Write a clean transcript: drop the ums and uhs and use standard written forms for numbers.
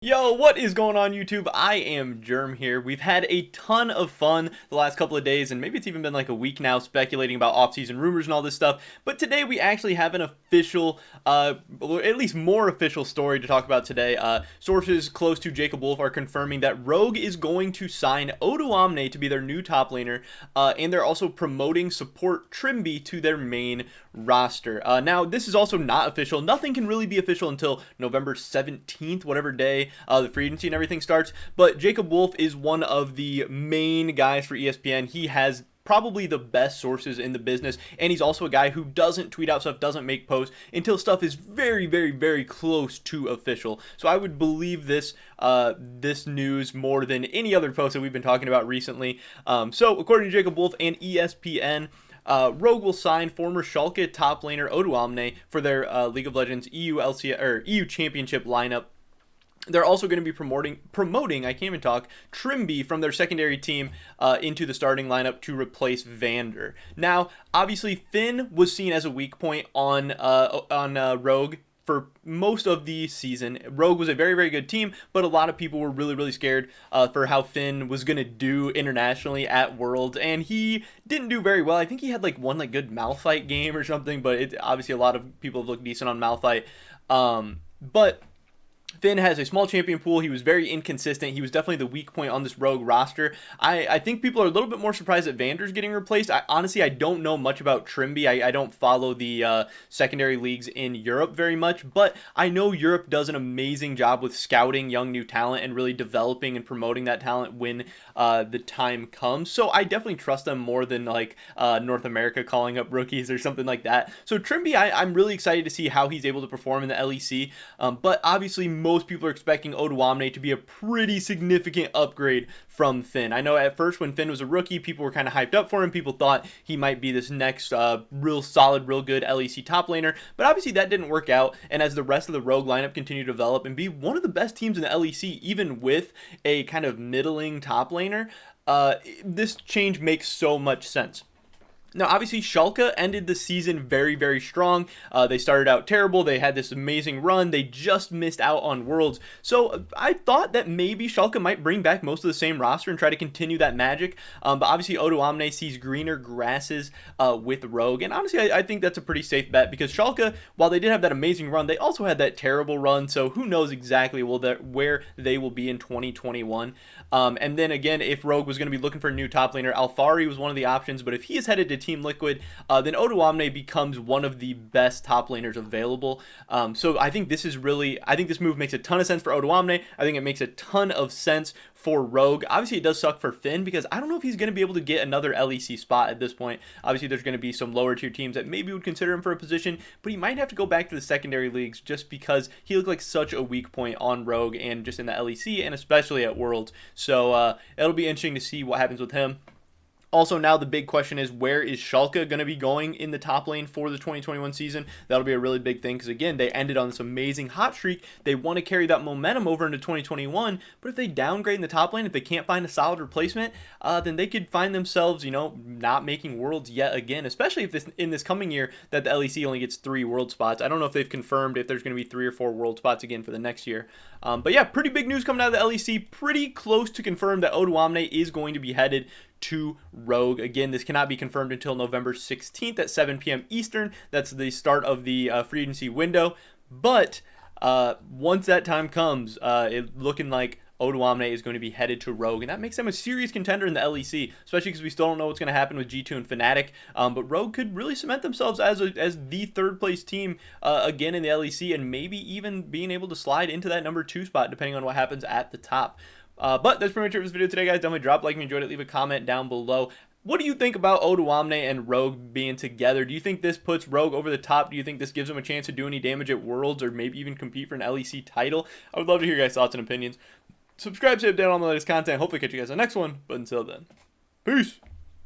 Yo, what is going on YouTube? I am Germ here. We've had a ton of fun the last couple of days, and maybe it's even been like a week now speculating about off-season rumors and all this stuff. But today we actually have an official, at least more official story to talk about today. Sources close to Jacob Wolf are confirming that Rogue is going to sign Odoamne to be their new top laner, and they're also promoting support Trimby to their main roster. Now, this is also not official. Nothing can really be official until November 17th, whatever day the free agency and everything starts. But Jacob Wolf is one of the main guys for ESPN. He has probably the best sources in the business, and he's also a guy who doesn't tweet out stuff, doesn't make posts until stuff is very, very, very close to official. So I would believe this news more than any other post that we've been talking about recently. So according to Jacob Wolf and ESPN, Rogue will sign former Schalke top laner Odoamne for their League of Legends EU Championship lineup. They're also going to be promoting, I can't even talk, Trimby from their secondary team into the starting lineup to replace Vander. Now, obviously, Finn was seen as a weak point on Rogue for most of the season. Rogue was a very, very good team, but a lot of people were really, really scared for how Finn was going to do internationally at Worlds, and he didn't do very well. I think he had one good Malphite game or something, but obviously a lot of people have looked decent on Malphite. But Finn has a small champion pool. He was very inconsistent. He was definitely the weak point on this Rogue roster. I think people are a little bit more surprised that Vander's getting replaced. Honestly, I don't know much about Trimby. I don't follow the secondary leagues in Europe very much, but I know Europe does an amazing job with scouting young new talent and really developing and promoting that talent when the time comes. So I definitely trust them more than North America calling up rookies or something like that. So Trimby, I'm really excited to see how he's able to perform in the LEC, but obviously most people are expecting Odoamne to be a pretty significant upgrade from Finn. I know at first when Finn was a rookie, people were kind of hyped up for him. People thought he might be this next real solid, real good LEC top laner, but obviously that didn't work out. And as the rest of the Rogue lineup continued to develop and be one of the best teams in the LEC, even with a kind of middling top laner, this change makes so much sense. Now, obviously, Schalke ended the season very, very strong. They started out terrible. They had this amazing run. They just missed out on Worlds. So I thought that maybe Schalke might bring back most of the same roster and try to continue that magic. But obviously, Odoamne sees greener grasses with Rogue. And honestly, I think that's a pretty safe bet because Schalke, while they did have that amazing run, they also had that terrible run. So who knows exactly where they will be in 2021. And then again, if Rogue was going to be looking for a new top laner, Alfari was one of the options. But if he is headed to Team Liquid, then Odoamne becomes one of the best top laners available. So I think this move makes a ton of sense for Odoamne. I think it makes a ton of sense for Rogue. Obviously, it does suck for Finn because I don't know if he's going to be able to get another LEC spot at this point. Obviously, there's going to be some lower tier teams that maybe would consider him for a position, but he might have to go back to the secondary leagues just because he looked like such a weak point on Rogue and just in the LEC and especially at Worlds. So it'll be interesting to see what happens with him. Also, now the big question is, where is Schalke going to be going in the top lane for the 2021 season? That'll be a really big thing because, again, they ended on this amazing hot streak. They want to carry that momentum over into 2021, but if they downgrade in the top lane, if they can't find a solid replacement, then they could find themselves, not making Worlds yet again, especially if in this coming year that the LEC only gets 3 World spots. I don't know if they've confirmed if there's going to be 3 or 4 World spots again for the next year. But yeah, pretty big news coming out of the LEC. Pretty close to confirm that Odoamne is going to be headed to Rogue. Again, this cannot be confirmed until November 16th at 7 p.m. Eastern. That's the start of the free agency window. But once that time comes, it's looking like Odoamne is going to be headed to Rogue, and that makes them a serious contender in the LEC, especially because we still don't know what's going to happen with G2 and Fnatic, but Rogue could really cement themselves as the third place team again in the LEC, and maybe even being able to slide into that number 2 spot depending on what happens at the top. But that's pretty much it for this video today, guys. Definitely drop a like if you enjoyed it. Leave a comment down below. What do you think about Odoamne and Rogue being together? Do you think this puts Rogue over the top? Do you think this gives him a chance to do any damage at Worlds or maybe even compete for an LEC title? I would love to hear your guys' thoughts and opinions. Subscribe, save down on the latest content. Hopefully catch you guys on the next one. But until then, peace.